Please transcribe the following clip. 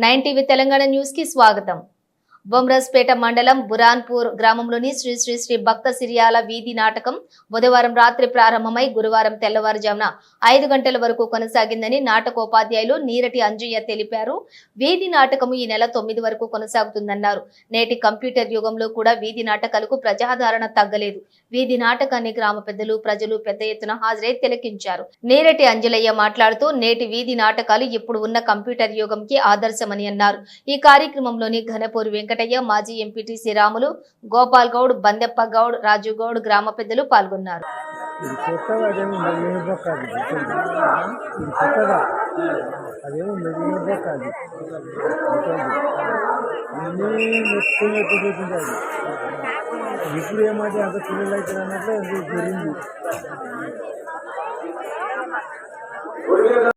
9 TV Telangana news కి స్వాగతం. బొమ్రస్పేట మండలం బురాన్పూర్ గ్రామంలోని శ్రీ శ్రీ శ్రీ భక్త సిరియాల వీధి నాటకం బుధవారం రాత్రి ప్రారంభమై గురువారం తెల్లవారుజామున 5 గంటల వరకు కొనసాగిందని నాటకోపాధ్యాయులు నీరటి అంజయ్య తెలిపారు. వీధి నాటకం ఈ నెల 9 వరకు కొనసాగుతుందన్నారు. నేటి కంప్యూటర్ యుగంలో కూడా వీధి నాటకాలకు ప్రజాదరణ తగ్గలేదు. వీధి నాటకాన్ని గ్రామ పెద్దలు ప్రజలు పెద్ద ఎత్తున హాజరై తిలకించారు. నీరటి అంజలయ్య మాట్లాడుతూ నేటి వీధి నాటకాలు ఇప్పుడు ఉన్న కంప్యూటర్ యుగంకి ఆదర్శమని అన్నారు. ఈ కార్యక్రమంలోని ఘనపూర్ వెంకటయ్య, మాజీ ఎంపీటీసీ రాములు, గోపాల్ గౌడ్, బందెప్ప గౌడ్, రాజు గౌడ్ గ్రామ పెద్దలు పాల్గొన్నారు. ఇప్పుడు ఏమంటే అంత పిల్లలు అయితే అన్నట్లు జరిగింది.